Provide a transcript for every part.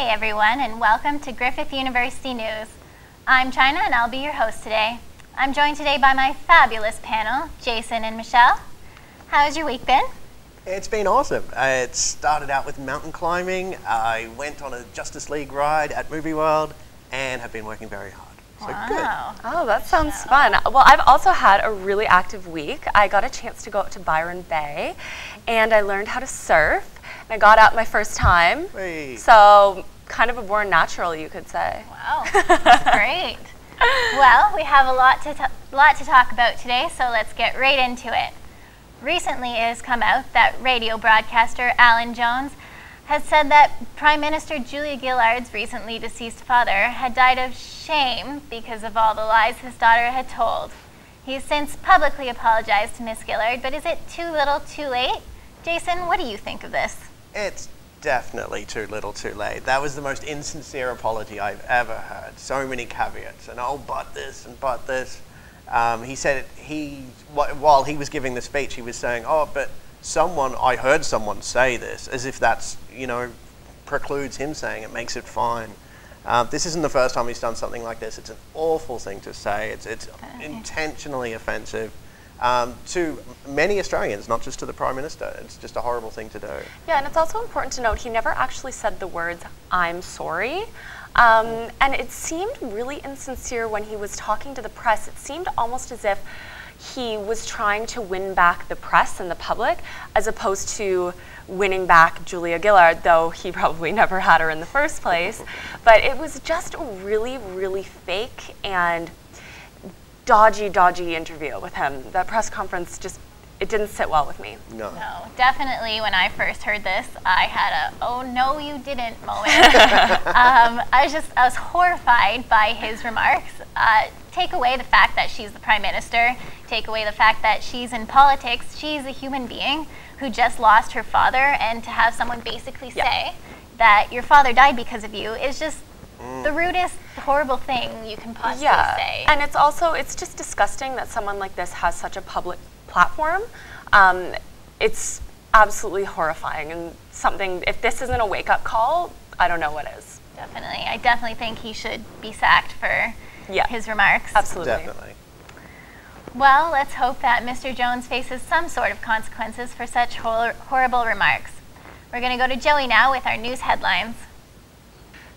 everyone, and welcome to Griffith University News. I'm China, and I'll be your host today. I'm joined today by my fabulous panel, Jason and Michelle. How has your week been? It's been awesome. It started out with mountain climbing. I went on a Justice League ride at Movie World and have been working very hard. So Wow. good. Oh, that sounds fun. Well, I've also had a really active week. I got a chance to go up to Byron Bay, and I learned how to surf. And I got out my first time. Hey. So kind of a born natural, you could say. Wow, that's great. Well, we have a lot to talk about today, so let's get right into it. Recently, it has come out that radio broadcaster Alan Jones has said that Prime Minister Julia Gillard's recently deceased father had died of shame because of all the lies his daughter had told. He has since publicly apologized to Miss Gillard, but is it too little too late? Jason, what do you think of this? It's definitely too little too late. That was the most insincere apology I've ever heard. So many caveats and oh, but this and but this. He said while he was giving the speech, he was saying, oh, but I heard someone say this, as if that's, precludes him saying it, makes it fine. This isn't the first time he's done something like this. It's an awful thing to say. It's intentionally offensive to many Australians, not just to the Prime Minister. It's just a horrible thing to do. Yeah, and it's also important to note he never actually said the words, "I'm sorry." And it seemed really insincere when he was talking to the press. It seemed almost as if he was trying to win back the press and the public as opposed to winning back Julia Gillard, though he probably never had her in the first place. But it was just a really, really fake and dodgy interview with him. That press conference it didn't sit well with me. No, definitely when I first heard this, I had a, oh no you didn't moment. I was horrified by his remarks. Take away the fact that she's the Prime Minister, take away the fact that she's in politics, she's a human being who just lost her father, and to have someone basically say that your father died because of you is just the rudest, horrible thing you can possibly say. And it's just disgusting that someone like this has such a public platform. It's absolutely horrifying, and something, if this isn't a wake-up call, I don't know what is. Definitely. I definitely think he should be sacked for his remarks. Absolutely. definitely. Well, let's hope that Mr. Jones faces some sort of consequences for such horrible remarks. We're going to go to Joey now with our news headlines.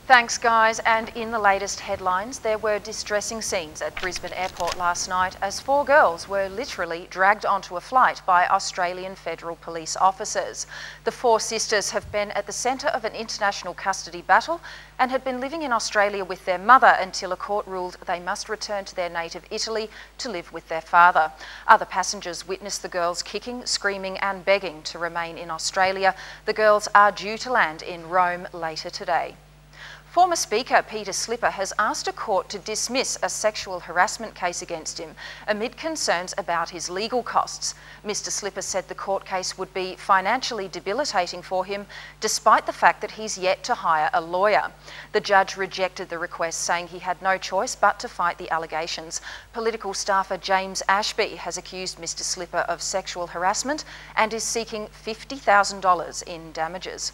Thanks, guys. And in the latest headlines, there were distressing scenes at Brisbane Airport last night as 4 girls were literally dragged onto a flight by Australian Federal Police officers. The 4 sisters have been at the centre of an international custody battle and had been living in Australia with their mother until a court ruled they must return to their native Italy to live with their father. Other passengers witnessed the girls kicking, screaming and begging to remain in Australia. The girls are due to land in Rome later today. Former Speaker Peter Slipper has asked a court to dismiss a sexual harassment case against him amid concerns about his legal costs. Mr. Slipper said the court case would be financially debilitating for him, despite the fact that he's yet to hire a lawyer. The judge rejected the request, saying he had no choice but to fight the allegations. Political staffer James Ashby has accused Mr. Slipper of sexual harassment and is seeking $50,000 in damages.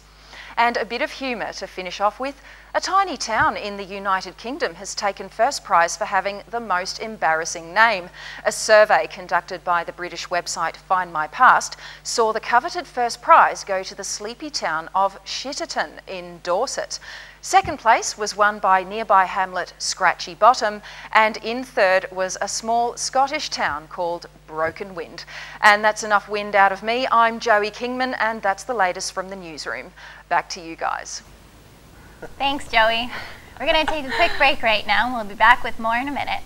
And a bit of humour to finish off with. A tiny town in the United Kingdom has taken first prize for having the most embarrassing name. A survey conducted by the British website Find My Past saw the coveted first prize go to the sleepy town of Shitterton in Dorset. Second place was won by nearby hamlet Scratchy Bottom, and in third was a small Scottish town called Broken Wind. And that's enough wind out of me. I'm Joey Kingman, and that's the latest from the newsroom. Back to you guys. Thanks, Joey. We're going to take a quick break right now, and we'll be back with more in a minute.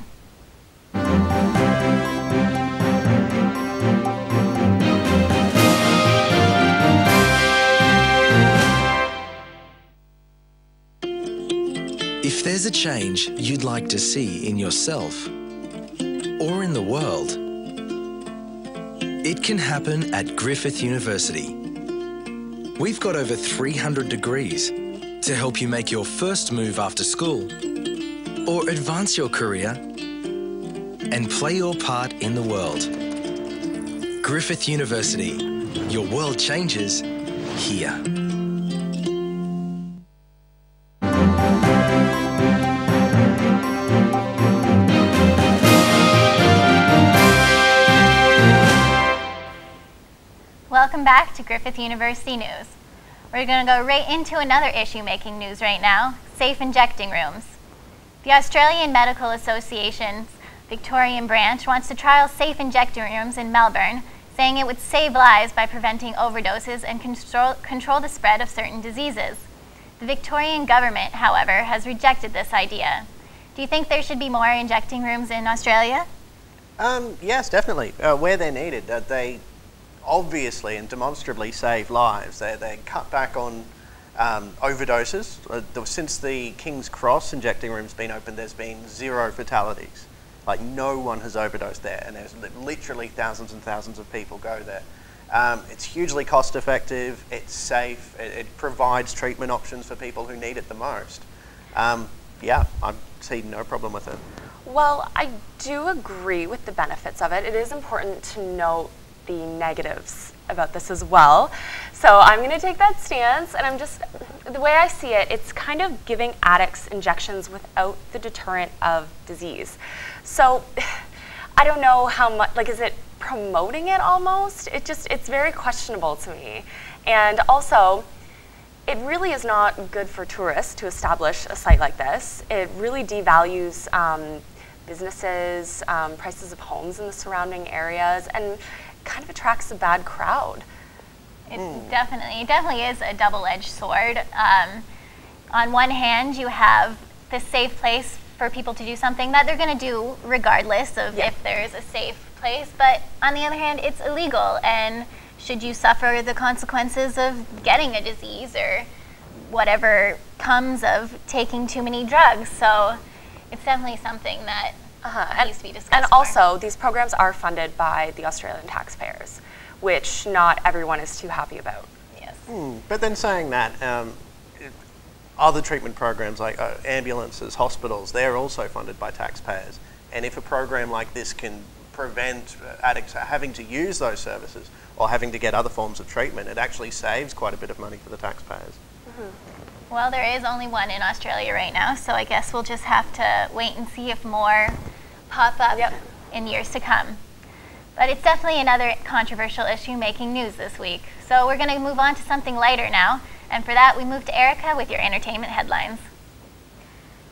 If there's a change you'd like to see in yourself or in the world, it can happen at Griffith University. We've got over 300 degrees to help you make your first move after school or advance your career and play your part in the world. Griffith University, your world changes here. welcome back to Griffith University News. We're going to go right into another issue making news right now, safe injecting rooms. The Australian Medical Association's Victorian branch wants to trial safe injecting rooms in Melbourne, saying it would save lives by preventing overdoses and control the spread of certain diseases. The Victorian government, however, has rejected this idea. Do you think there should be more injecting rooms in Australia? Yes, definitely. Where they're needed, they obviously and demonstrably save lives. They cut back on overdoses. Since the King's Cross injecting room's been open, there's been 0 fatalities. Like, no one has overdosed there, and there's literally thousands and thousands of people go there. It's hugely cost effective, it's safe, it provides treatment options for people who need it the most. Yeah, I see no problem with it. Well, I do agree with the benefits of it. It is important to note the negatives about this as well. So I'm going to take that stance, and the way I see it, it's kind of giving addicts injections without the deterrent of disease. So I don't know how much, like, is it promoting it almost? It's very questionable to me. And also, it really is not good for tourists to establish a site like this. It really devalues businesses, prices of homes in the surrounding areas, and kind of attracts a bad crowd. It definitely is a double-edged sword. On one hand, you have this safe place for people to do something that they're going to do regardless of if there's a safe place, but on the other hand, it's illegal, and should you suffer the consequences of getting a disease or whatever comes of taking too many drugs. So it's definitely something that needs to be discussed. And also, these programs are funded by the Australian taxpayers, which not everyone is too happy about. Yes. But then saying that, other treatment programs like ambulances, hospitals, they're also funded by taxpayers. And if a program like this can prevent addicts having to use those services or having to get other forms of treatment, it actually saves quite a bit of money for the taxpayers. Well, there is only one in Australia right now, so I guess we'll just have to wait and see if more pop up in years to come. But it's definitely another controversial issue making news this week. So we're going to move on to something lighter now, and for that we move to Erica with your entertainment headlines.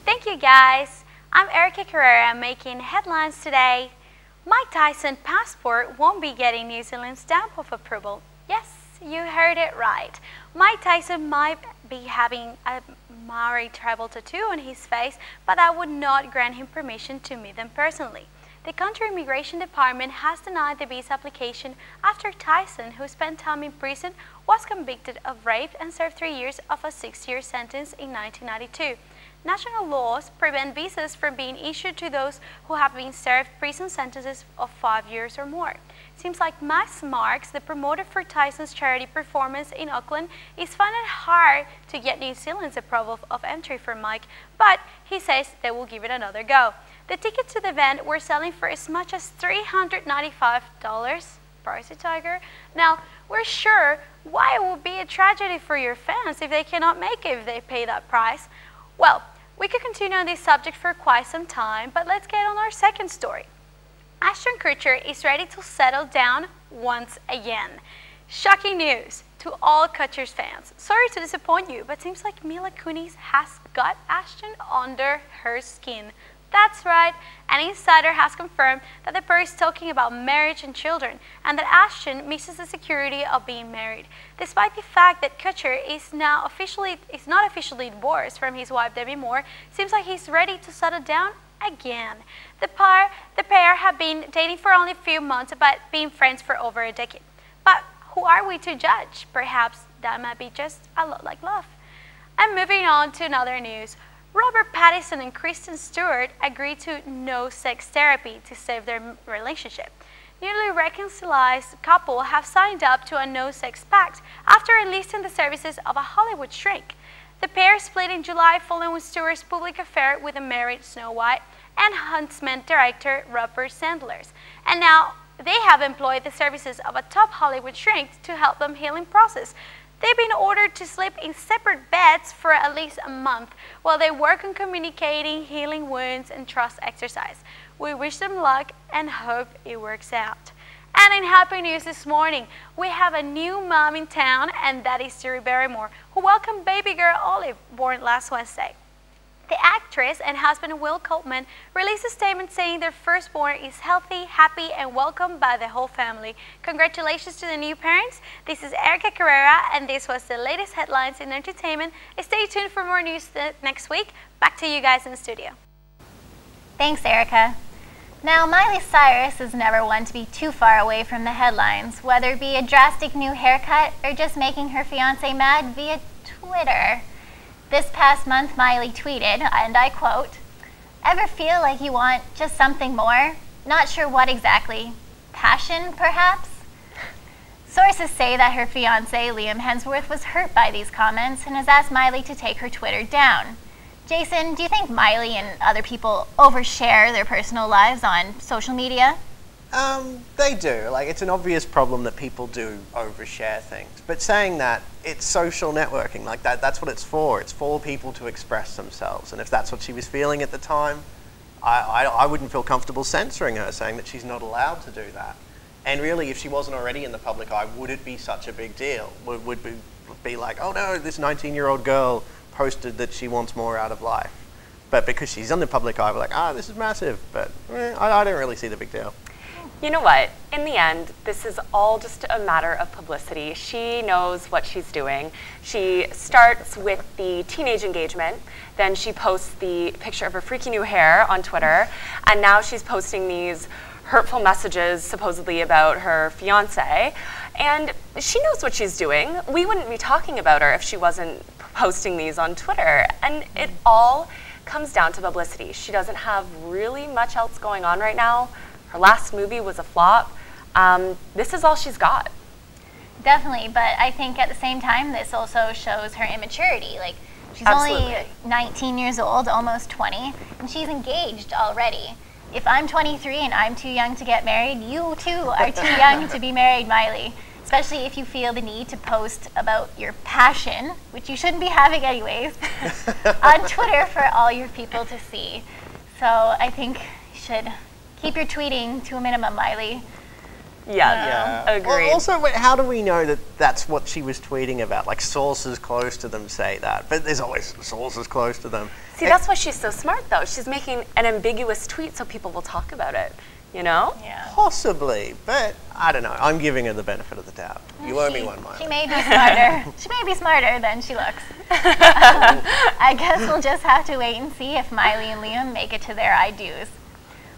Thank you, guys. I'm Erica Carrera making headlines today. Mike Tyson passport won't be getting New Zealand's stamp of approval. Yes, you heard it right. Mike Tyson might be having a Maori tribal tattoo on his face, but that would not grant him permission to meet them personally. The country immigration department has denied the visa application after Tyson, who spent time in prison, was convicted of rape and served 3 years of a 6-year sentence in 1992. National laws prevent visas from being issued to those who have been served prison sentences of 5 years or more. Seems like Max Marks, the promoter for Tyson's charity performance in Auckland, is finding it hard to get New Zealand's approval of entry for Mike, but he says they will give it another go. The tickets to the event were selling for as much as $395. Pricey, Tiger. Now, we're sure why it would be a tragedy for your fans if they cannot make it if they pay that price. Well, we could continue on this subject for quite some time, but let's get on our second story. Ashton Kutcher is ready to settle down once again. Shocking news to all Kutcher's fans. Sorry to disappoint you, but seems like Mila Kunis has got Ashton under her skin. That's right, an insider has confirmed that the pair is talking about marriage and children, and that Ashton misses the security of being married. Despite the fact that Kutcher is not officially divorced from his wife Debbie Moore, seems like he's ready to settle down again. The pair have been dating for only a few months, but been friends for over a decade. But who are we to judge? Perhaps that might be just a lot like love. And moving on to another news. Robert Pattinson and Kristen Stewart agreed to no sex therapy to save their relationship. Newly reconciled couple have signed up to a no sex pact after enlisting the services of a Hollywood shrink. The pair split in July following Stewart's public affair with the married Snow White and Huntsman director Rupert Sandler. And now they have employed the services of a top Hollywood shrink to help them healing process. They've been ordered to sleep in separate beds for at least a month while they work on communicating, healing wounds, and trust exercise. We wish them luck and hope it works out. And in happy news this morning, we have a new mom in town, and that is Siri Barrymore, who welcomed baby girl Olive, born last Wednesday. The actress and husband Will Coltman released a statement saying their firstborn is healthy, happy, and welcomed by the whole family. Congratulations to the new parents. This is Erica Carrera, and this was the latest headlines in entertainment. Stay tuned for more news next week. Back to you guys in the studio. Thanks, Erica. Now, Miley Cyrus is never one to be too far away from the headlines, whether it be a drastic new haircut or just making her fiancé mad via Twitter. This past month, Miley tweeted, and I quote, "Ever feel like you want just something more? Not sure what exactly. Passion, perhaps?" Sources say that her fiancé, Liam Hemsworth, was hurt by these comments and has asked Miley to take her Twitter down. Jason, do you think Miley and other people overshare their personal lives on social media? They do. Like, it's an obvious problem that people do overshare things. But saying that, it's social networking. Like, that's what it's for. It's for people to express themselves. And if that's what she was feeling at the time, I wouldn't feel comfortable censoring her, saying that she's not allowed to do that. And really, if she wasn't already in the public eye, would it be such a big deal? Would be like, oh no, this 19-year-old girl posted that she wants more out of life. But because she's in the public eye, we're like, this is massive. But I don't really see the big deal. You know what? In the end, this is all just a matter of publicity. She knows what she's doing. She starts with the teenage engagement, then she posts the picture of her freaky new hair on Twitter, and now she's posting these hurtful messages supposedly about her fiancé. And she knows what she's doing. We wouldn't be talking about her if she wasn't posting these on Twitter. And it all comes down to publicity. She doesn't have really much else going on right now. Her last movie was a flop. This is all she's got. Definitely, but I think at the same time, this also shows her immaturity. Like, she's Absolutely. only 19 years old, almost 20, and she's engaged already. If I'm 23 and I'm too young to get married, you too are too young to be married, Miley. Especially if you feel the need to post about your passion, which you shouldn't be having anyways, on Twitter for all your people to see. So I think you should keep your tweeting to a minimum, Miley. Yeah, agreed. Well, also, how do we know that that's what she was tweeting about? Like, sources close to them say that, but there's always sources close to them. See, that's why she's so smart, though. She's making an ambiguous tweet so people will talk about it, you know? Yeah. Possibly, but I don't know. I'm giving her the benefit of the doubt. You owe me one, Miley. She may be smarter. She may be smarter than she looks. I guess we'll just have to wait and see if Miley and Liam make it to their I do's.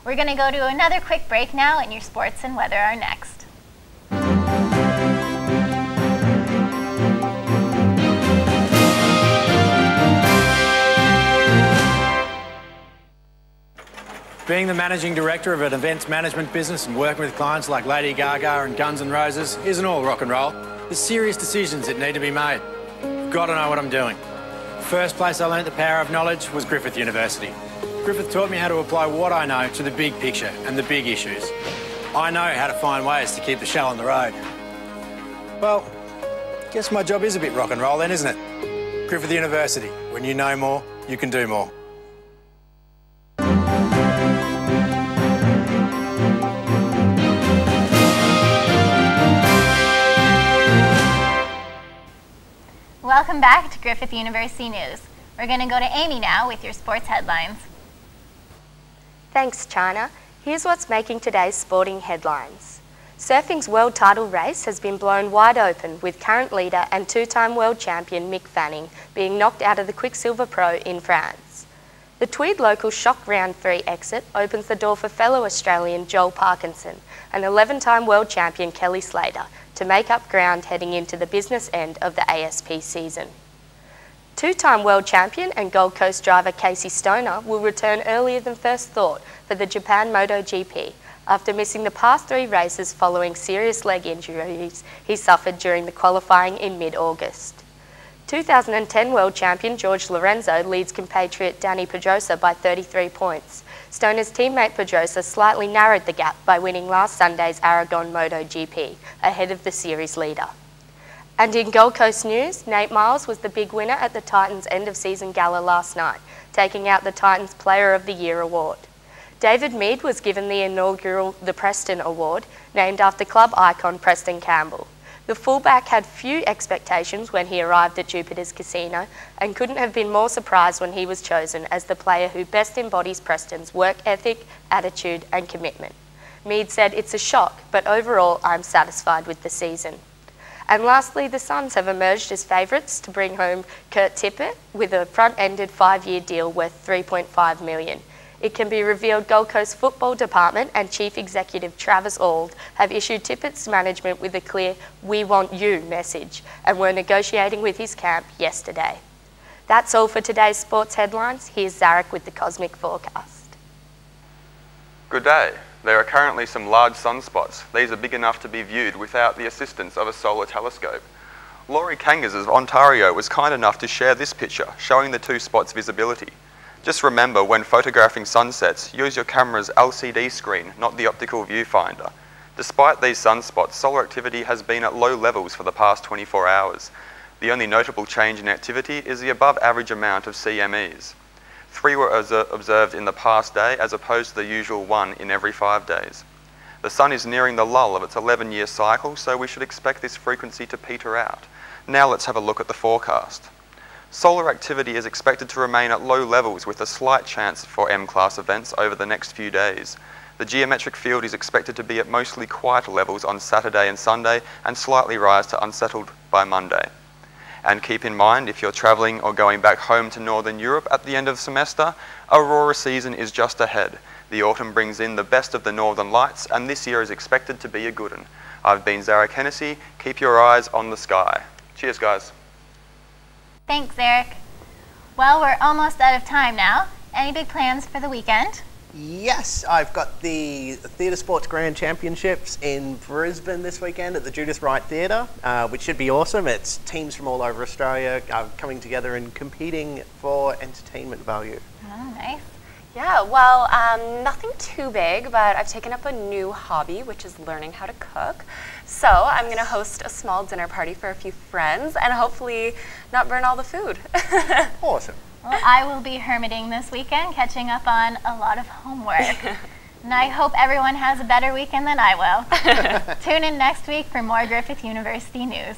We're going to go to another quick break now, and your sports and weather are next. Being the managing director of an events management business and working with clients like Lady Gaga and Guns N' Roses isn't all rock and roll. There's serious decisions that need to be made. I've got to know what I'm doing. First place I learnt the power of knowledge was Griffith University. Griffith taught me how to apply what I know to the big picture and the big issues. I know how to find ways to keep the show on the road. Well, guess my job is a bit rock and roll then, isn't it? Griffith University. When you know more, you can do more. Welcome back to Griffith University News. We're going to go to Amy now with your sports headlines. Thanks, China. Here's what's making today's sporting headlines. Surfing's world title race has been blown wide open, with current leader and two-time world champion Mick Fanning being knocked out of the Quicksilver Pro in France. The Tweed Local Shock Round 3 exit opens the door for fellow Australian Joel Parkinson and 11-time world champion Kelly Slater to make up ground heading into the business end of the ASP season. Two-time world champion and Gold Coast driver Casey Stoner will return earlier than first thought for the Japan MotoGP after missing the past 3 races following serious leg injuries he suffered during the qualifying in mid-August. 2010 world champion George Lorenzo leads compatriot Dani Pedrosa by 33 points. Stoner's teammate Pedrosa slightly narrowed the gap by winning last Sunday's Aragon MotoGP ahead of the series leader. And in Gold Coast news, Nate Miles was the big winner at the Titans' end-of-season gala last night, taking out the Titans' Player of the Year award. David Mead was given the inaugural The Preston Award, named after club icon Preston Campbell. The fullback had few expectations when he arrived at Jupiter's Casino and couldn't have been more surprised when he was chosen as the player who best embodies Preston's work ethic, attitude and commitment. Mead said, "It's a shock, but overall I'm satisfied with the season." And lastly, the Suns have emerged as favourites to bring home Kurt Tippett with a front-ended 5-year deal worth $3.5 million. It can be revealed Gold Coast Football Department and Chief Executive Travis Auld have issued Tippett's management with a clear "we want you" message and were negotiating with his camp yesterday. That's all for today's sports headlines. Here's Zarek with the Cosmic Forecast. Good day. There are currently some large sunspots. These are big enough to be viewed without the assistance of a solar telescope. Laurie Kangas of Ontario was kind enough to share this picture showing the two spots' visibility. Just remember, when photographing sunsets, use your camera's LCD screen, not the optical viewfinder. Despite these sunspots, solar activity has been at low levels for the past 24 hours. The only notable change in activity is the above average amount of CMEs. 3 were observed in the past day as opposed to the usual 1 in every 5 days. The sun is nearing the lull of its 11-year cycle, so we should expect this frequency to peter out. Now let's have a look at the forecast. Solar activity is expected to remain at low levels with a slight chance for M-class events over the next few days. The geometric field is expected to be at mostly quieter levels on Saturday and Sunday and slightly rise to unsettled by Monday. And keep in mind, if you're travelling or going back home to Northern Europe at the end of the semester, aurora season is just ahead. The autumn brings in the best of the northern lights, and this year is expected to be a good one. I've been Zarek Hennessy. Keep your eyes on the sky. Cheers, guys. Thanks, Eric. Well, we're almost out of time now. Any big plans for the weekend? Yes, I've got the Theatre Sports Grand Championships in Brisbane this weekend at the Judith Wright Theatre, which should be awesome. It's teams from all over Australia coming together and competing for entertainment value. Oh, nice. Yeah, well, nothing too big, but I've taken up a new hobby, which is learning how to cook. So I'm going to host a small dinner party for a few friends and hopefully not burn all the food. Awesome. Well, I will be hermiting this weekend, catching up on a lot of homework. And I hope everyone has a better weekend than I will. Tune in next week for more Griffith University news.